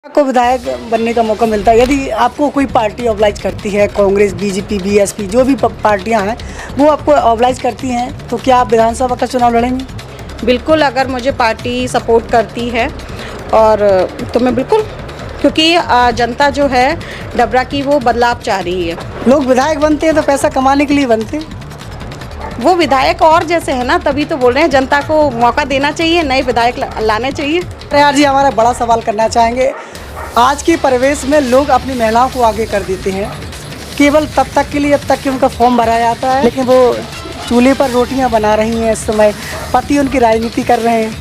आपको विधायक बनने का मौका मिलता है, यदि आपको कोई पार्टी ऑब्लाइज करती है, कांग्रेस, बीजेपी, बीएसपी, जो भी पार्टियां हैं वो आपको ऑब्लाइज करती हैं, तो क्या आप विधानसभा का चुनाव लड़ेंगे? बिल्कुल, अगर मुझे पार्टी सपोर्ट करती है और तो मैं बिल्कुल, क्योंकि जनता जो है डबरा की वो बदलाव चाह रही है। लोग विधायक बनते हैं तो पैसा कमाने के लिए बनते हैं। वो विधायक और जैसे है ना, तभी तो बोल रहे हैं जनता को मौका देना चाहिए, नए विधायक लाने चाहिए। यार जी, हमारा बड़ा सवाल करना चाहेंगे, आज के परिवेश में लोग अपनी महिलाओं को आगे कर देते हैं केवल तब तक के लिए, जब तक कि उनका फॉर्म भरा जाता है, लेकिन वो चूल्हे पर रोटियां बना रही हैं इस समय, पति उनकी राजनीति कर रहे हैं।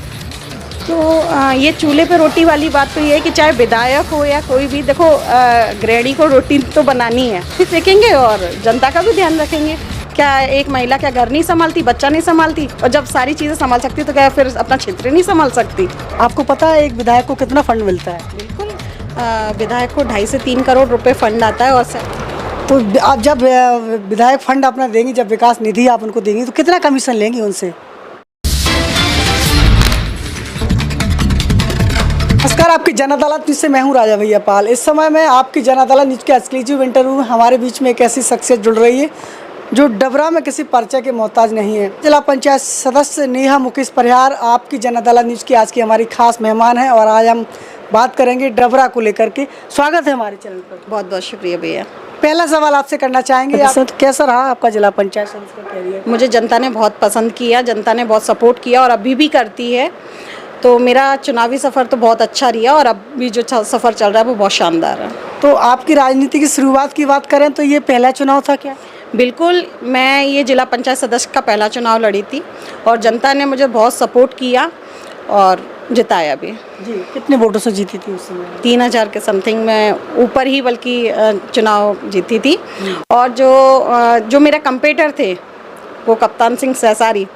तो ये चूल्हे पे रोटी वाली बात तो ये है कि चाहे विधायक हो या कोई भी, देखो गृहिणी को रोटी तो बनानी है, सीखेंगे और जनता का भी ध्यान रखेंगे। क्या एक महिला क्या घर नहीं संभालती, बच्चा नहीं संभालती, और जब सारी चीज़ें संभाल सकती तो क्या फिर अपना क्षेत्र नहीं संभाल सकती? आपको पता है एक विधायक को कितना फंड मिलता है? बिल्कुल, विधायक को 2.5 से 3 करोड़ रुपए फंड आता है। और तो आप जब विधायक फंड अपना देंगी, जब विकास निधि आप उनको देंगी, तो कितना कमीशन लेंगी उनसे? नमस्कार, आपकी जन अदालत न्यूज़ से मैं हूँ राजा भैया पाल। इस समय में आपकी जन अदालत न्यूज़ के एक्सक्लूसिव इंटरव्यू में हमारे बीच में एक ऐसी शख्सियत जुड़ रही है जो डबरा में किसी पर्चे के मोहताज नहीं है। जिला पंचायत सदस्य नेहा मुकेश परिहार आपकी जन अदालत न्यूज़ की आज की हमारी खास मेहमान है और आज हम बात करेंगे डबरा को लेकर के। स्वागत है हमारे चैनल पर। बहुत बहुत शुक्रिया भैया। पहला सवाल आपसे करना चाहेंगे, कैसा रहा आपका जिला पंचायत सदस्य का कैरियर? मुझे जनता ने बहुत पसंद किया, जनता ने बहुत सपोर्ट किया और अभी भी करती है। तो मेरा चुनावी सफ़र तो बहुत अच्छा रहा और अब भी जो सफ़र चल रहा है वो बहुत शानदार है। तो आपकी राजनीति की शुरुआत की बात करें तो ये पहला चुनाव था क्या? बिल्कुल, मैं ये जिला पंचायत सदस्य का पहला चुनाव लड़ी थी और जनता ने मुझे बहुत सपोर्ट किया और जिताया भी। जी, कितने वोटों से जीती थी उस समय? 3000 के समथिंग में, ऊपर ही बल्कि चुनाव जीती थी। और जो मेरे कंपेटर थे वो कप्तान सिंह सहसारी,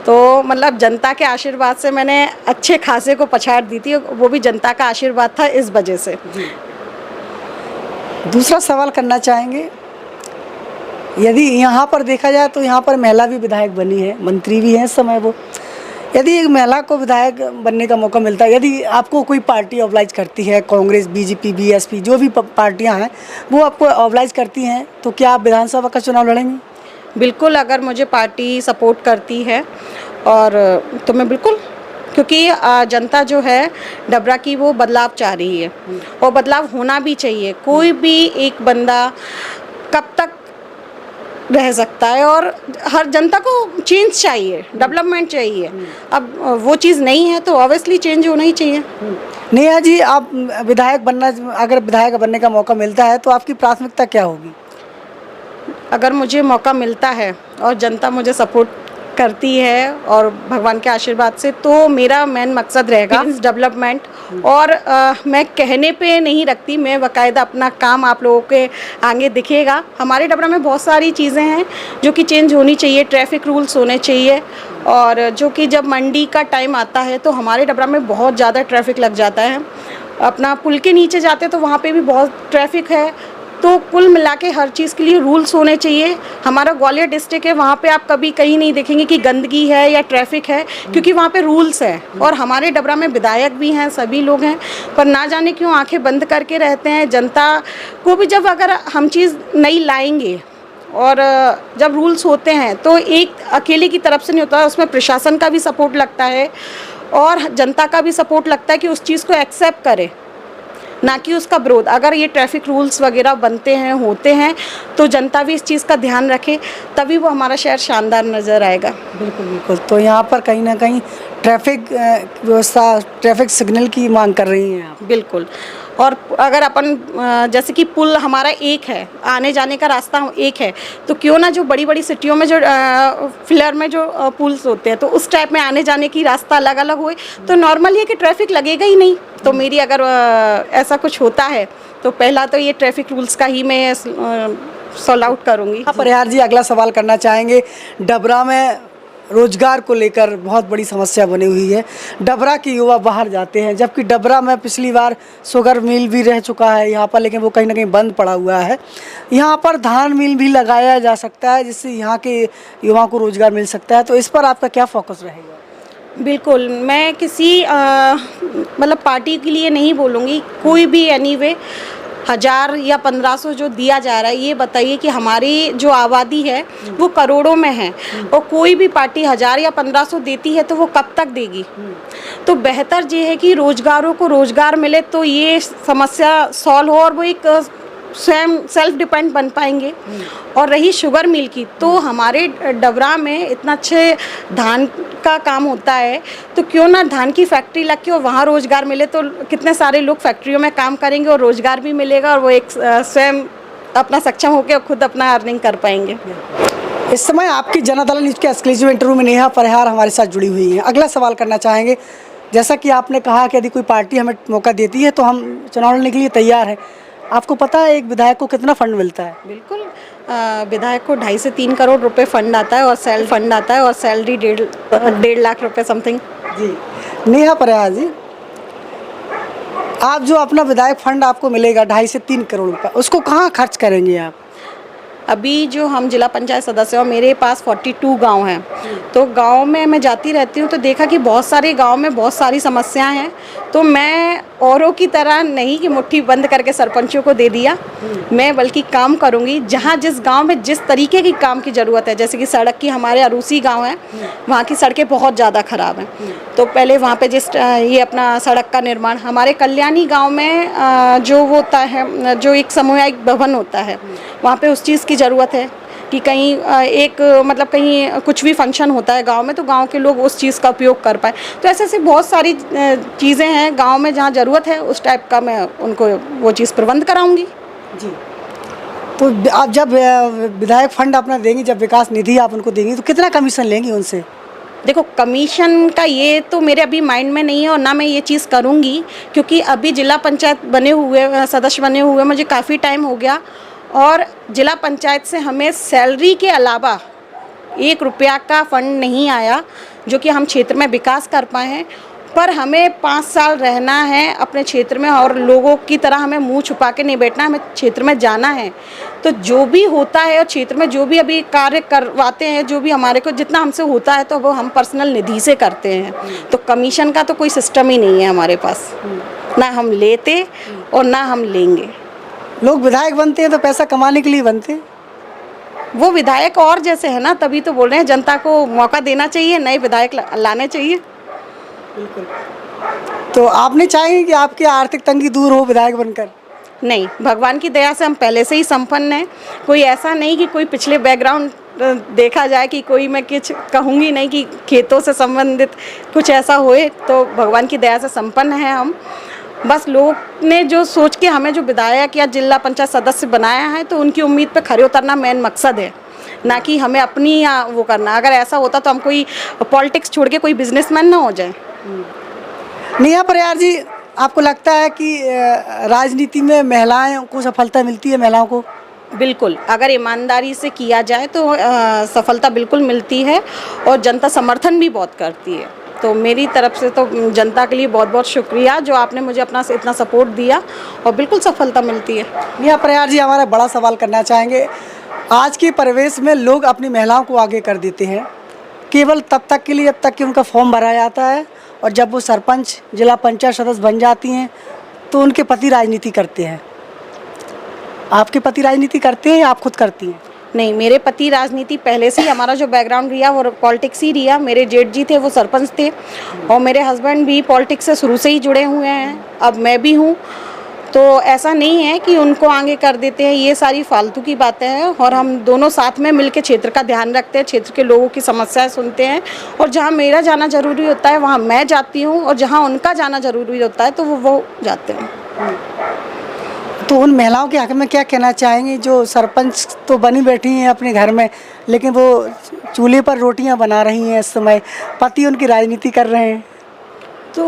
तो मतलब जनता के आशीर्वाद से मैंने अच्छे खासे को पछाड़ दी थी, वो भी जनता का आशीर्वाद था इस वजह से। दूसरा सवाल करना चाहेंगे, यदि यहाँ पर देखा जाए तो यहाँ पर महिला भी विधायक बनी है, मंत्री भी हैं इस समय वो, यदि एक महिला को विधायक बनने का मौका मिलता है, यदि आपको कोई पार्टी ऑब्लाइज करती है, कांग्रेस, बीजेपी, बीएसपी, जो भी पार्टियां हैं वो आपको ऑब्लाइज करती हैं, तो क्या आप विधानसभा का चुनाव लड़ेंगे? बिल्कुल, अगर मुझे पार्टी सपोर्ट करती है और तो मैं बिल्कुल, क्योंकि जनता जो है डबरा की वो बदलाव चाह रही है और बदलाव होना भी चाहिए। कोई भी एक बंदा कब तक रह सकता है और हर जनता को चेंज चाहिए, डेवलपमेंट चाहिए। अब वो चीज़ नहीं है तो ऑब्वियसली चेंज होना ही चाहिए। नेहा जी, आप अगर विधायक बनने का मौका मिलता है तो आपकी प्राथमिकता क्या होगी? अगर मुझे मौका मिलता है और जनता मुझे सपोर्ट करती है और भगवान के आशीर्वाद से, तो मेरा मेन मकसद रहेगा डेवलपमेंट। और मैं कहने पे नहीं रखती, मैं बाकायदा अपना काम आप लोगों के आगे दिखेगा। हमारे डबरा में बहुत सारी चीज़ें हैं जो कि चेंज होनी चाहिए, ट्रैफिक रूल्स होने चाहिए, और जो कि जब मंडी का टाइम आता है तो हमारे डबरा में बहुत ज़्यादा ट्रैफिक लग जाता है। अपना पुल के नीचे जाते तो वहाँ पे भी बहुत ट्रैफिक है। तो कुल मिला के हर चीज़ के लिए रूल्स होने चाहिए। हमारा ग्वालियर डिस्ट्रिक्ट है, वहाँ पे आप कभी कहीं नहीं देखेंगे कि गंदगी है या ट्रैफिक है, क्योंकि वहाँ पे रूल्स है। और हमारे डबरा में विधायक भी हैं, सभी लोग हैं, पर ना जाने क्यों आंखें बंद करके रहते हैं। जनता को भी जब अगर हम चीज़ नहीं लाएंगे और जब रूल्स होते हैं तो एक अकेले की तरफ से नहीं होता, उसमें प्रशासन का भी सपोर्ट लगता है और जनता का भी सपोर्ट लगता है कि उस चीज़ को एक्सेप्ट करे, ना कि उसका विरोध। अगर ये ट्रैफिक रूल्स वगैरह बनते हैं, होते हैं, तो जनता भी इस चीज़ का ध्यान रखे, तभी वो हमारा शहर शानदार नज़र आएगा। बिल्कुल बिल्कुल। तो यहाँ पर कहीं ना कहीं ट्रैफिक व्यवस्था, ट्रैफिक सिग्नल की मांग कर रही हैं आप? बिल्कुल। और अगर अपन जैसे कि पुल हमारा एक है, आने जाने का रास्ता एक है, तो क्यों ना जो बड़ी बड़ी सिटियों में जो फिलर में जो पुल्स होते हैं, तो उस टाइप में आने जाने की रास्ता अलग अलग हुए तो नॉर्मल है कि ट्रैफिक लगेगा ही नहीं। तो मेरी अगर ऐसा कुछ होता है तो पहला तो ये ट्रैफिक रूल्स का ही मैं सॉल्व आउट करूँगी। परिहार जी, अगला सवाल करना चाहेंगे, डबरा में रोजगार को लेकर बहुत बड़ी समस्या बनी हुई है। डबरा के युवा बाहर जाते हैं, जबकि डबरा में पिछली बार शुगर मिल भी रह चुका है यहाँ पर, लेकिन वो कहीं ना कहीं बंद पड़ा हुआ है। यहाँ पर धान मिल भी लगाया जा सकता है जिससे यहाँ के युवाओं को रोजगार मिल सकता है, तो इस पर आपका क्या फोकस रहेगा? बिल्कुल, मैं किसी मतलब पार्टी के लिए नहीं बोलूँगी, कोई भी एनीवे 1000 या 1500 जो दिया जा रहा है, ये बताइए कि हमारी जो आबादी है वो करोड़ों में है, और कोई भी पार्टी 1000 या 1500 देती है तो वो कब तक देगी। तो बेहतर ये है कि रोजगारों को रोजगार मिले तो ये समस्या सॉल्व हो, और वो एक स्वयं सेल्फ डिपेंड बन पाएंगे। और रही शुगर मिल की, तो हमारे डबरा में इतना अच्छे धान का काम होता है, तो क्यों ना धान की फैक्ट्री लग के और वहाँ रोज़गार मिले, तो कितने सारे लोग फैक्ट्रियों में काम करेंगे और रोज़गार भी मिलेगा, और वो एक स्वयं अपना सक्षम होकर खुद अपना अर्निंग कर पाएंगे। इस समय आपकी जनता दल न्यूज़ के एक्सक्लूसिव इंटरव्यू में नेहा परिहार हमारे साथ जुड़ी हुई हैं। अगला सवाल करना चाहेंगे, जैसा कि आपने कहा कि यदि कोई पार्टी हमें मौका देती है तो हम चुनाव लड़ने के लिए तैयार हैं। आपको पता है एक विधायक को कितना फंड मिलता है? बिल्कुल, विधायक को 2.5 से 3 करोड़ रुपए फंड आता है, और सैलरी 1.5 लाख रुपए समथिंग। जी, नेहा परिहार जी, आप जो अपना विधायक फंड आपको मिलेगा 2.5 से 3 करोड़ रुपए, उसको कहाँ खर्च करेंगे आप? अभी जो हम जिला पंचायत सदस्य और मेरे पास 42 गांव हैं, तो गांव में मैं जाती रहती हूं, तो देखा कि बहुत सारे गांव में बहुत सारी समस्याएं हैं। तो मैं औरों की तरह नहीं कि मुट्ठी बंद करके सरपंचों को दे दिया, मैं बल्कि काम करूंगी जहां जिस गांव में जिस तरीके की काम की ज़रूरत है। जैसे कि सड़क की, हमारे अरूसी गाँव है, वहाँ की सड़कें बहुत ज़्यादा ख़राब हैं, तो पहले वहाँ पर ये अपना सड़क का निर्माण। हमारे कल्याणी गाँव में जो होता है, जो एक सामुदायिक भवन होता है, वहाँ पे उस चीज़ की ज़रूरत है कि कहीं मतलब कहीं कुछ भी फंक्शन होता है गांव में, तो गांव के लोग उस चीज़ का उपयोग कर पाए। तो ऐसे ऐसी बहुत सारी चीज़ें हैं गांव में जहाँ ज़रूरत है, उस टाइप का मैं उनको वो चीज़ प्रबंध कराऊंगी। जी, तो आप जब विधायक फंड अपना देंगी, जब विकास निधि आप उनको देंगी, तो कितना कमीशन लेंगी उनसे? देखो, कमीशन का ये तो मेरे अभी माइंड में नहीं है, और ना मैं ये चीज़ करूँगी, क्योंकि अभी जिला पंचायत बने हुए सदस्य बने हुए मुझे काफ़ी टाइम हो गया, और जिला पंचायत से हमें सैलरी के अलावा 1 रुपया का फंड नहीं आया जो कि हम क्षेत्र में विकास कर पाए हैं। पर हमें 5 साल रहना है अपने क्षेत्र में, और लोगों की तरह हमें मुंह छुपा के नहीं बैठना, हमें क्षेत्र में जाना है। तो जो भी होता है और क्षेत्र में जो भी अभी कार्य करवाते हैं, जो भी हमारे को जितना हमसे होता है, तो वो हम पर्सनल निधि से करते हैं। तो कमीशन का तो कोई सिस्टम ही नहीं है हमारे पास, ना हम लेते और ना हम लेंगे। लोग विधायक बनते हैं तो पैसा कमाने के लिए बनते हैं। वो विधायक और जैसे है ना, तभी तो बोल रहे हैं जनता को मौका देना चाहिए, नए विधायक लाने चाहिए। बिल्कुल। तो आप नहीं चाहेंगे कि आपकी आर्थिक तंगी दूर हो विधायक बनकर? नहीं, भगवान की दया से हम पहले से ही संपन्न हैं। कोई ऐसा नहीं कि कोई पिछले बैकग्राउंड देखा जाए कि कोई, मैं कुछ कहूँगी नहीं कि खेतों से संबंधित कुछ ऐसा होए, तो भगवान की दया से संपन्न हैं हम। बस लोग ने जो सोच के हमें जो विधायक या जिला पंचायत सदस्य बनाया है, तो उनकी उम्मीद पे खरे उतरना मेन मकसद है, ना कि हमें अपनी वो करना। अगर ऐसा होता तो हम कोई पॉलिटिक्स छोड़ के कोई बिजनेसमैन ना हो जाए। नेहा परिहार जी, आपको लगता है कि राजनीति में महिलाएं को सफलता मिलती है? महिलाओं को बिल्कुल, अगर ईमानदारी से किया जाए तो सफलता बिल्कुल मिलती है, और जनता समर्थन भी बहुत करती है। तो मेरी तरफ से तो जनता के लिए बहुत बहुत शुक्रिया जो आपने मुझे अपना इतना सपोर्ट दिया, और बिल्कुल सफलता मिलती है। नेहा परिहार जी, हमारा बड़ा सवाल करना चाहेंगे। आज के परिवेश में लोग अपनी महिलाओं को आगे कर देते हैं केवल तब तक के लिए जब तक कि उनका फॉर्म भरा जाता है, और जब वो सरपंच जिला पंचायत सदस्य बन जाती हैं तो उनके पति राजनीति करते हैं। आपके पति राजनीति करते हैं या आप खुद करती हैं? नहीं, मेरे पति राजनीति पहले से ही, हमारा जो बैकग्राउंड रहा वो पॉलिटिक्स ही रहा। मेरे जेठ जी थे, वो सरपंच थे, और मेरे हस्बैंड भी पॉलिटिक्स से शुरू से ही जुड़े हुए हैं। अब मैं भी हूँ, तो ऐसा नहीं है कि उनको आगे कर देते हैं, ये सारी फालतू की बातें हैं। और हम दोनों साथ में मिलकर क्षेत्र का ध्यान रखते हैं, क्षेत्र के लोगों की समस्याएं सुनते हैं, और जहाँ मेरा जाना ज़रूरी होता है वहाँ मैं जाती हूँ, और जहाँ उनका जाना ज़रूरी होता है तो वो जाते हैं। तो उन महिलाओं के हक में क्या कहना चाहेंगे जो सरपंच तो बनी बैठी हैं अपने घर में, लेकिन वो चूल्हे पर रोटियां बना रही हैं, इस समय पति उनकी राजनीति कर रहे हैं? तो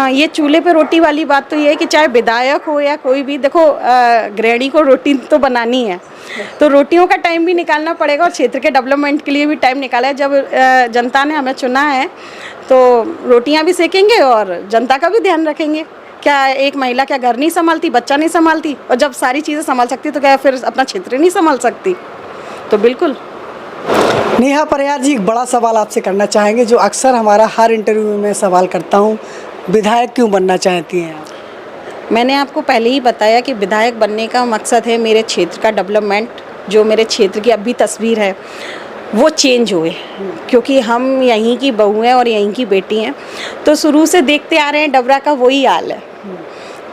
ये चूल्हे पे रोटी वाली बात तो ये है कि चाहे विधायक हो या कोई भी, देखो गृहिणी को रोटी तो बनानी है, तो रोटियों का टाइम भी निकालना पड़ेगा, और क्षेत्र के डेवलपमेंट के लिए भी टाइम निकाला है। जब जनता ने हमें चुना है तो रोटियां भी सेकेंगे और जनता का भी ध्यान रखेंगे। क्या एक महिला क्या घर नहीं संभालती, बच्चा नहीं संभालती, और जब सारी चीज़ें संभाल सकती तो क्या फिर अपना क्षेत्र नहीं संभाल सकती? तो बिल्कुल। नेहा परिहार जी, एक बड़ा सवाल आपसे करना चाहेंगे जो अक्सर हमारा हर इंटरव्यू में मैं सवाल करता हूँ, विधायक क्यों बनना चाहती हैं आप? मैंने आपको पहले ही बताया कि विधायक बनने का मकसद है मेरे क्षेत्र का डेवलपमेंट, जो मेरे क्षेत्र की अभी तस्वीर है वो चेंज हुए, क्योंकि हम यहीं की बहू हैं और यहीं की बेटी हैं, तो शुरू से देखते आ रहे हैं डबरा का वही हाल है,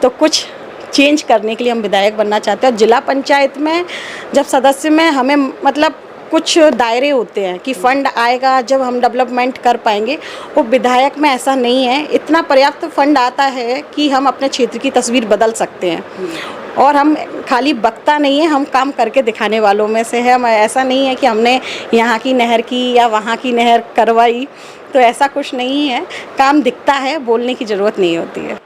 तो कुछ चेंज करने के लिए हम विधायक बनना चाहते हैं। और जिला पंचायत में जब सदस्य में हमें मतलब कुछ दायरे होते हैं कि फंड आएगा जब हम डेवलपमेंट कर पाएंगे, वो विधायक में ऐसा नहीं है। इतना पर्याप्त फंड आता है कि हम अपने क्षेत्र की तस्वीर बदल सकते हैं, और हम खाली वक्ता नहीं है, हम काम करके दिखाने वालों में से है। हम ऐसा नहीं है कि हमने यहाँ की नहर की या वहाँ की नहर करवाई, तो ऐसा कुछ नहीं है। काम दिखता है, बोलने की ज़रूरत नहीं होती है।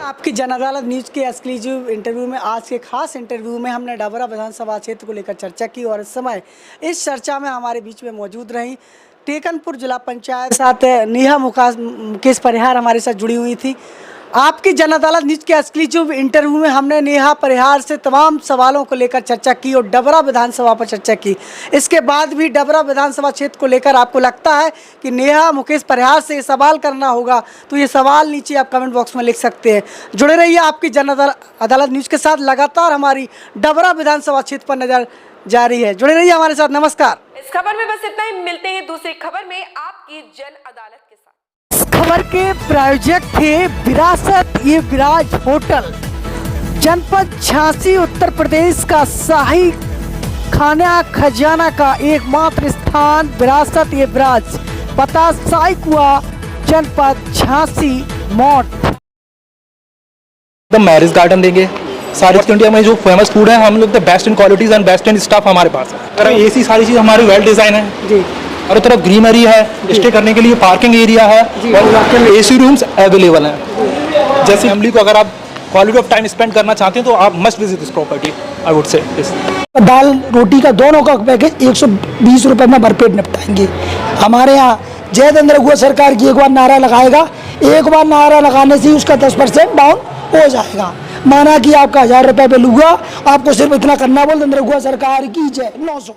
आपकी जन अदालत न्यूज़ के एक्सक्लूसिव इंटरव्यू में, आज के खास इंटरव्यू में हमने डबरा विधानसभा क्षेत्र को लेकर चर्चा की, और इस समय इस चर्चा में हमारे बीच में मौजूद रही टेकनपुर जिला पंचायत साथ नेहा मुकेश परिहार हमारे साथ जुड़ी हुई थी। आपकी जन अदालत न्यूज़ के एक्सक्लूसिव इंटरव्यू में हमने नेहा परिहार से तमाम सवालों को लेकर चर्चा की और डबरा विधानसभा पर चर्चा की। इसके बाद भी डबरा विधानसभा क्षेत्र को लेकर आपको लगता है कि नेहा मुकेश परिहार से ये सवाल करना होगा, तो ये सवाल नीचे आप कमेंट बॉक्स में लिख सकते हैं। जुड़े रहिए आपकी जन अदालत न्यूज़ के साथ, लगातार हमारी डबरा विधानसभा क्षेत्र पर नजर जारी है। जुड़े रहिए हमारे साथ। नमस्कार। इस खबर में बस इतना ही, मिलते हैं दूसरी खबर में आपकी जन अदालत के साथ। खबर के प्रायोजक थे विरासत ये विराज होटल, जनपद झांसी उत्तर प्रदेश का शाही खाना खजाना का एकमात्र स्थान विरासत ये विराज, पता शाही कुआ, जनपद झांसी मोट। द मैरिज गार्डन देंगे, साउथ इंडिया में जो फेमस फूड है, हम लोग the best in qualities and best in staff हमारे पास है। ऐसी सारी चीज़ हमारी वेल डिज़ाइन है जी, और तरफ ग्रीनरी है, स्टे करने के लिए पार्किंग एरिया है और एसी रूम्स अवेलेबल हैं। जैसे फैमिली को अगर आप क्वालिटी ऑफ टाइम स्पेंड करना चाहते हैं तो आप must visit this property, I would say. दाल रोटी का दोनों का पैकेज 120 रुपये में भरपेट निपटाएंगे। हमारे यहाँ जय चंद्र सरकार की एक बार नारा लगाएगा, एक बार नारा लगाने से उसका 10% डाउन हो जाएगा। माना कि आपका 1000 रुपये पे लूँगा, आपको सिर्फ इतना करना बोल चंद्र सरकार की जय 900।